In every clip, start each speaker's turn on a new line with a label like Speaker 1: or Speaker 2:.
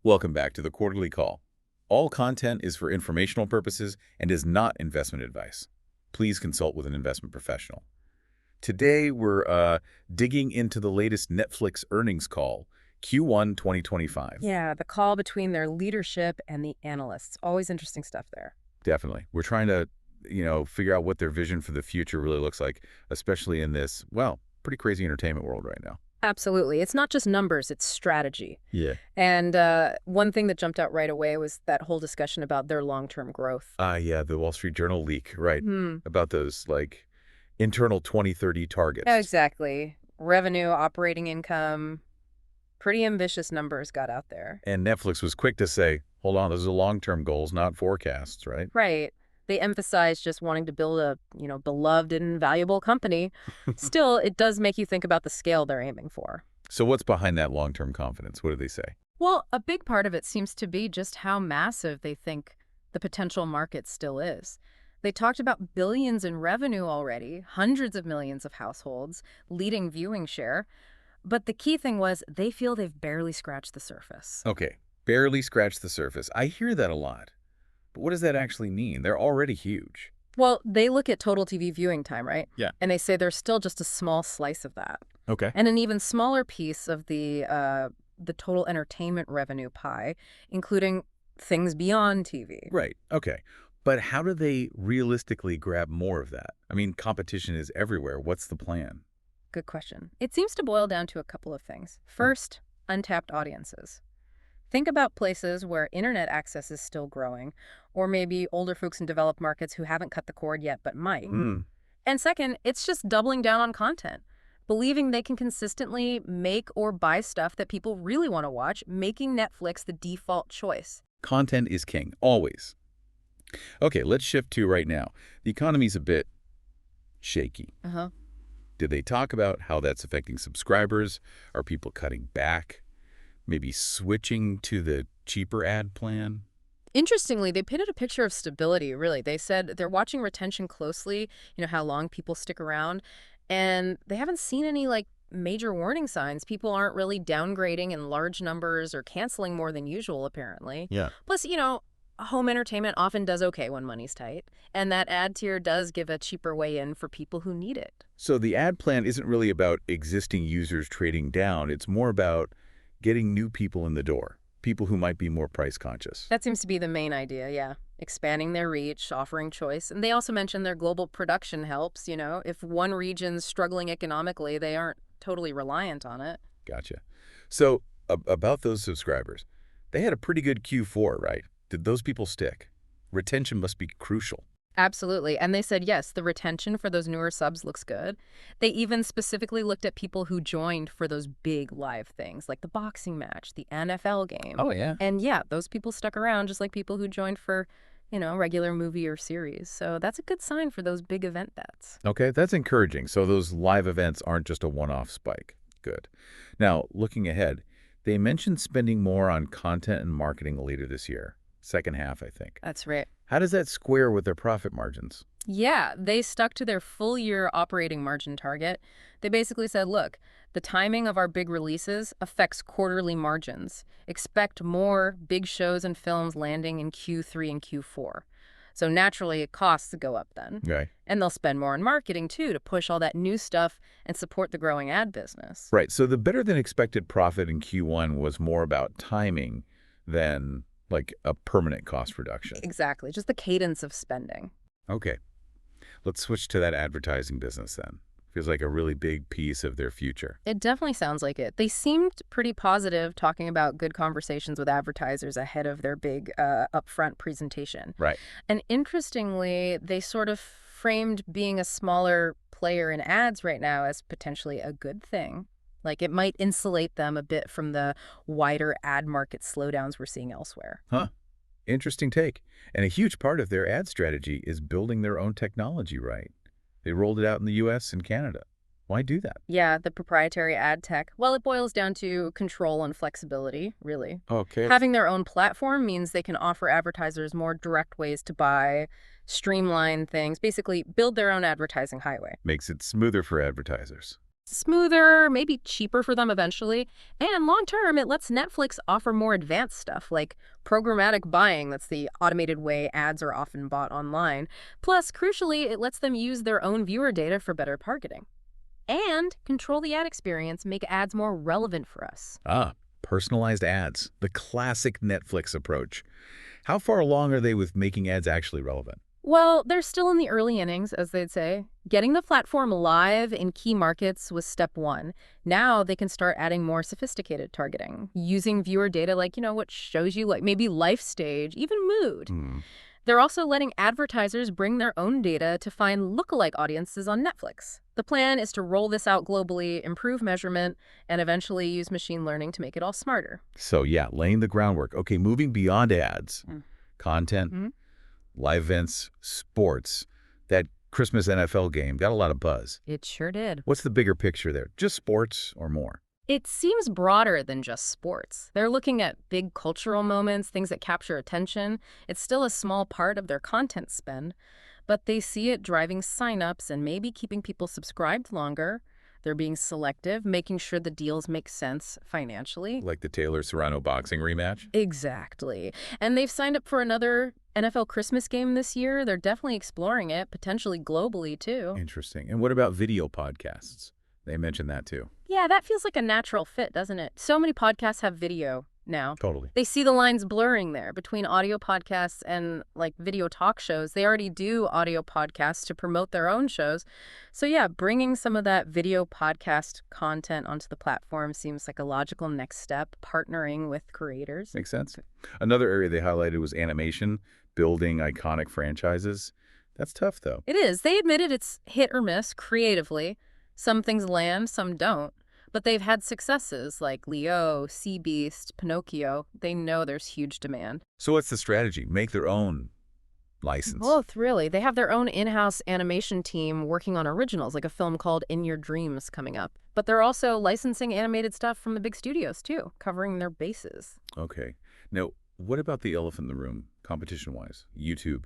Speaker 1: Welcome back to the Quarterly Call. All content is for informational purposes and is not investment advice. Please consult with an investment professional. Today, we're digging into the latest Netflix earnings call, Q1 2025.
Speaker 2: Yeah, the call between their leadership and the analysts. Always interesting stuff there.
Speaker 1: Definitely. We're trying to, figure out what their vision for the future really looks like, especially in this, well, pretty crazy entertainment world right now.
Speaker 2: Absolutely. It's not just numbers, it's strategy.
Speaker 1: Yeah.
Speaker 2: And one thing that jumped out right away was that whole discussion about their long-term growth.
Speaker 1: Yeah, the Wall Street Journal leak, right,
Speaker 2: Hmm.
Speaker 1: about those, internal 2030 targets.
Speaker 2: Exactly. Revenue, operating income, pretty ambitious numbers got out there.
Speaker 1: And Netflix was quick to say, hold on, those are long-term goals, not forecasts, right?
Speaker 2: Right. They emphasize just wanting to build a, beloved and valuable company. Still, it does make you think about the scale they're aiming for.
Speaker 1: So what's behind that long-term confidence? What do they say?
Speaker 2: Well, a big part of it seems to be just how massive they think the potential market still is. They talked about billions in revenue already, hundreds of millions of households, leading viewing share. But the key thing was they feel they've barely scratched the surface.
Speaker 1: Okay, barely scratched the surface. I hear that a lot. But what does that actually mean? They're already huge.
Speaker 2: Well, they look at total TV viewing time, right?
Speaker 1: Yeah.
Speaker 2: And they say there's still just a small slice of that.
Speaker 1: Okay.
Speaker 2: And an even smaller piece of the total entertainment revenue pie, including things beyond TV.
Speaker 1: Right, okay. But how do they realistically grab more of that? I mean, competition is everywhere. What's the plan?
Speaker 2: Good question. It seems to boil down to a couple of things. First, untapped audiences. Think about places where internet access is still growing, or maybe older folks in developed markets who haven't cut the cord yet but might.
Speaker 1: Hmm.
Speaker 2: And second, it's just doubling down on content, believing they can consistently make or buy stuff that people really want to watch, making Netflix the default choice.
Speaker 1: Content is king, always. Okay, let's shift to right now. The economy's a bit shaky.
Speaker 2: Uh-huh.
Speaker 1: Did they talk about how that's affecting subscribers? Are people cutting back? Maybe switching to the cheaper ad plan?
Speaker 2: Interestingly, they painted a picture of stability, really. They said they're watching retention closely, how long people stick around, and they haven't seen any major warning signs. People aren't really downgrading in large numbers or canceling more than usual, apparently.
Speaker 1: Yeah.
Speaker 2: Plus, home entertainment often does okay when money's tight, and that ad tier does give a cheaper way in for people who need it.
Speaker 1: So the ad plan isn't really about existing users trading down. It's more about getting new people in the door, people who might be more price conscious.
Speaker 2: That seems to be the main idea, yeah. Expanding their reach, offering choice. And they also mentioned their global production helps, If one region's struggling economically, they aren't totally reliant on it.
Speaker 1: Gotcha. So about those subscribers, they had a pretty good Q4, right? Did those people stick? Retention must be crucial.
Speaker 2: Absolutely. And they said, yes, the retention for those newer subs looks good. They even specifically looked at people who joined for those big live things, like the boxing match, the NFL game.
Speaker 1: Oh, yeah.
Speaker 2: And yeah, those people stuck around just like people who joined for, regular movie or series. So that's a good sign for those big event bets.
Speaker 1: Okay, that's encouraging. So those live events aren't just a one-off spike. Good. Now, looking ahead, they mentioned spending more on content and marketing later this year. Second half, I think.
Speaker 2: That's right.
Speaker 1: How does that square with their profit margins?
Speaker 2: Yeah, they stuck to their full year operating margin target. They basically said, look, the timing of our big releases affects quarterly margins. Expect more big shows and films landing in Q3 and Q4. So naturally, costs go up then.
Speaker 1: Right.
Speaker 2: And they'll spend more on marketing, too, to push all that new stuff and support the growing ad business.
Speaker 1: Right. So the better than expected profit in Q1 was more about timing than a permanent cost reduction.
Speaker 2: Exactly. Just the cadence of spending.
Speaker 1: Okay. Let's switch to that advertising business then. Feels like a really big piece of their future.
Speaker 2: It definitely sounds like it. They seemed pretty positive talking about good conversations with advertisers ahead of their big upfront presentation.
Speaker 1: Right.
Speaker 2: And interestingly, they sort of framed being a smaller player in ads right now as potentially a good thing. Like it might insulate them a bit from the wider ad market slowdowns we're seeing elsewhere.
Speaker 1: Huh. Interesting take. And a huge part of their ad strategy is building their own technology, right? They rolled it out in the US and Canada. Why do that?
Speaker 2: Yeah, the proprietary ad tech. Well, it boils down to control and flexibility, really.
Speaker 1: Okay.
Speaker 2: Having their own platform means they can offer advertisers more direct ways to buy, streamline things, basically build their own advertising highway.
Speaker 1: Makes it smoother for advertisers.
Speaker 2: smoother, maybe cheaper for them eventually. And long term, it lets Netflix offer more advanced stuff like programmatic buying. That's the automated way ads are often bought online. Plus, crucially, it lets them use their own viewer data for better targeting and control the ad experience, make ads more relevant for us.
Speaker 1: Ah, personalized ads, the classic Netflix approach. How far along are they with making ads actually relevant?
Speaker 2: Well, they're still in the early innings, as they'd say. Getting the platform live in key markets was step one. Now they can start adding more sophisticated targeting, using viewer data like, what shows you, like maybe life stage, even mood.
Speaker 1: Hmm.
Speaker 2: They're also letting advertisers bring their own data to find lookalike audiences on Netflix. The plan is to roll this out globally, improve measurement, and eventually use machine learning to make it all smarter.
Speaker 1: So yeah, laying the groundwork. Okay, moving beyond ads, content,
Speaker 2: Mhm.
Speaker 1: live events, sports. That Christmas NFL game got a lot of buzz.
Speaker 2: It sure did.
Speaker 1: What's the bigger picture there? Just sports or more?
Speaker 2: It seems broader than just sports. They're looking at big cultural moments, things that capture attention. It's still a small part of their content spend, but they see it driving signups and maybe keeping people subscribed longer. They're being selective, making sure the deals make sense financially.
Speaker 1: Like the Taylor Serrano boxing rematch?
Speaker 2: Exactly. And they've signed up for another NFL Christmas game this year. They're definitely exploring it, potentially globally too.
Speaker 1: Interesting. And what about video podcasts? They mentioned that too.
Speaker 2: Yeah, that feels like a natural fit, doesn't it? So many podcasts have video now.
Speaker 1: Totally.
Speaker 2: They see the lines blurring there between audio podcasts and like video talk shows. They already do audio podcasts to promote their own shows. So yeah, bringing some of that video podcast content onto the platform seems like a logical next step, partnering with creators.
Speaker 1: Makes sense. Another area they highlighted was animation, building iconic franchises. That's tough though.
Speaker 2: It is. They admitted it's hit or miss creatively. Some things land, some don't. But they've had successes like Leo, Sea Beast, Pinocchio. They know there's huge demand.
Speaker 1: So what's the strategy? Make their own license.
Speaker 2: Both, really. They have their own in-house animation team working on originals, like a film called In Your Dreams coming up. But they're also licensing animated stuff from the big studios, too, covering their bases.
Speaker 1: Okay. Now, what about the elephant in the room, competition-wise? YouTube,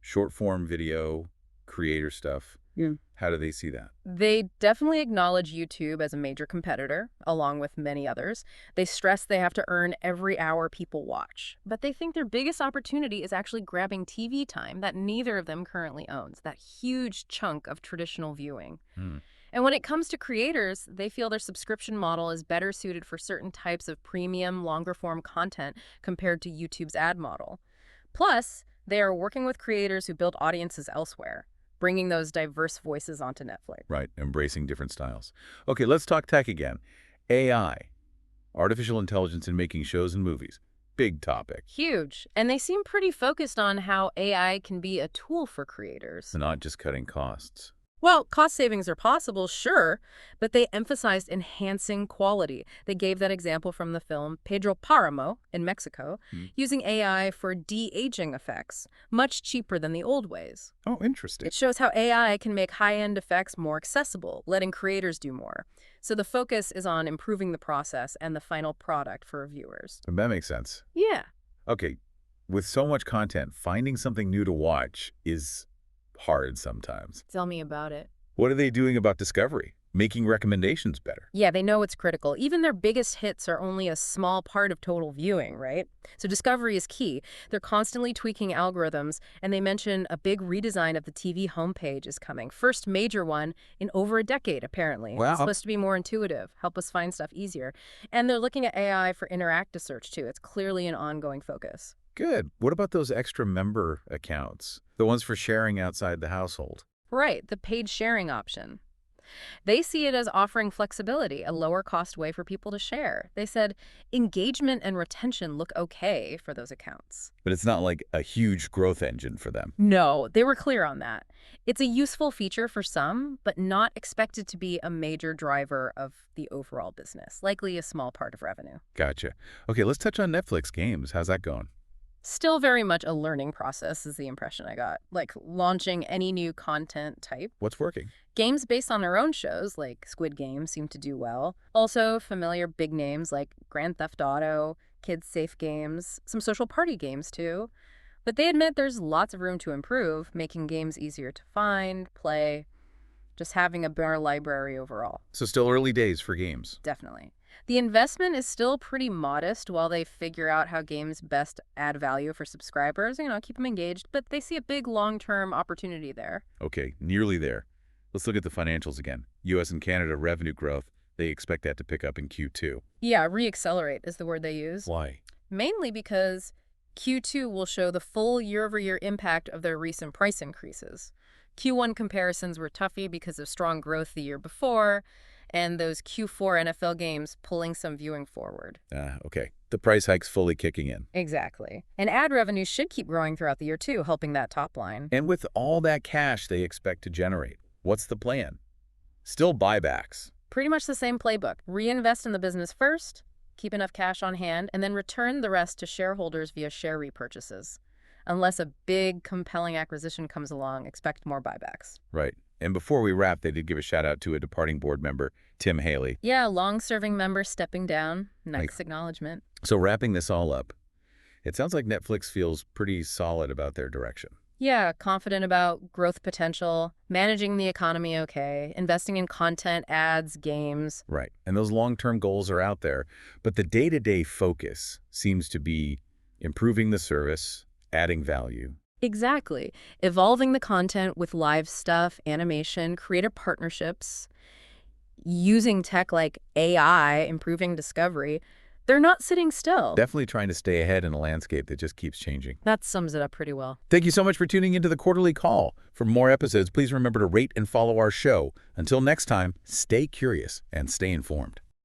Speaker 1: short-form video, creator stuff.
Speaker 2: Yeah.
Speaker 1: How do they see that?
Speaker 2: They definitely acknowledge YouTube as a major competitor, along with many others. They stress they have to earn every hour people watch. But they think their biggest opportunity is actually grabbing TV time that neither of them currently owns, that huge chunk of traditional viewing. And when it comes to creators, they feel their subscription model is better suited for certain types of premium, longer-form content compared to YouTube's ad model. Plus, they are working with creators who build audiences elsewhere, bringing those diverse voices onto Netflix.
Speaker 1: Right, embracing different styles. Okay, let's talk tech again. AI, artificial intelligence in making shows and movies. Big topic.
Speaker 2: Huge. And they seem pretty focused on how AI can be a tool for creators.
Speaker 1: Not just cutting costs.
Speaker 2: Well, cost savings are possible, sure, but they emphasized enhancing quality. They gave that example from the film Pedro Páramo in Mexico, using AI for de-aging effects, much cheaper than the old ways.
Speaker 1: Oh, interesting.
Speaker 2: It shows how AI can make high-end effects more accessible, letting creators do more. So the focus is on improving the process and the final product for viewers.
Speaker 1: That makes sense.
Speaker 2: Yeah.
Speaker 1: Okay, with so much content, finding something new to watch is hard sometimes.
Speaker 2: Tell me about it.
Speaker 1: What are they doing about discovery? Making recommendations better?
Speaker 2: Yeah, they know it's critical. Even their biggest hits are only a small part of total viewing, right? So discovery is key. They're constantly tweaking algorithms, and they mention a big redesign of the TV homepage is coming. First major one in over a decade, apparently.
Speaker 1: Wow.
Speaker 2: It's supposed to be more intuitive, help us find stuff easier. And they're looking at AI for interactive search, too. It's clearly an ongoing focus.
Speaker 1: Good. What about those extra member accounts? The ones for sharing outside the household?
Speaker 2: Right, the paid sharing option. They see it as offering flexibility, a lower-cost way for people to share. They said engagement and retention look okay for those accounts.
Speaker 1: But it's not like a huge growth engine for them.
Speaker 2: No, they were clear on that. It's a useful feature for some, but not expected to be a major driver of the overall business, likely a small part of revenue.
Speaker 1: Gotcha. Okay, let's touch on Netflix games. How's that going?
Speaker 2: Still very much a learning process is the impression I got, like launching any new content type.
Speaker 1: What's working?
Speaker 2: Games based on their own shows, like Squid Game, seem to do well. Also, familiar big names like Grand Theft Auto, Kids Safe Games, some social party games too. But they admit there's lots of room to improve, making games easier to find, play. just having a better library overall.
Speaker 1: So still early days for games.
Speaker 2: Definitely. The investment is still pretty modest while they figure out how games best add value for subscribers, keep them engaged, but they see a big long-term opportunity there.
Speaker 1: Okay, nearly there. Let's look at the financials again. U.S. and Canada revenue growth, they expect that to pick up in Q2.
Speaker 2: Yeah, re-accelerate is the word they use.
Speaker 1: Why?
Speaker 2: Mainly because Q2 will show the full year-over-year impact of their recent price increases. Q1 comparisons were toughy because of strong growth the year before, and those Q4 NFL games pulling some viewing forward.
Speaker 1: Okay. The price hike's fully kicking in.
Speaker 2: Exactly. And ad revenue should keep growing throughout the year, too, helping that top line.
Speaker 1: And with all that cash they expect to generate, what's the plan? Still buybacks.
Speaker 2: Pretty much the same playbook. Reinvest in the business first, keep enough cash on hand, and then return the rest to shareholders via share repurchases. Unless a big, compelling acquisition comes along, expect more buybacks.
Speaker 1: Right. And before we wrap, they did give a shout out to a departing board member, Tim Haley.
Speaker 2: Yeah, long-serving member stepping down. Nice acknowledgement.
Speaker 1: So wrapping this all up, it sounds like Netflix feels pretty solid about their direction.
Speaker 2: Yeah, confident about growth potential, managing the economy okay, investing in content, ads, games.
Speaker 1: Right. And those long-term goals are out there. But the day-to-day focus seems to be improving the service, adding value.
Speaker 2: Exactly. Evolving the content with live stuff, animation, creator partnerships, using tech like AI, improving discovery. They're not sitting still.
Speaker 1: Definitely trying to stay ahead in a landscape that just keeps changing.
Speaker 2: That sums it up pretty well.
Speaker 1: Thank you so much for tuning into the Quarterly Call. For more episodes, please remember to rate and follow our show. Until next time, stay curious and stay informed.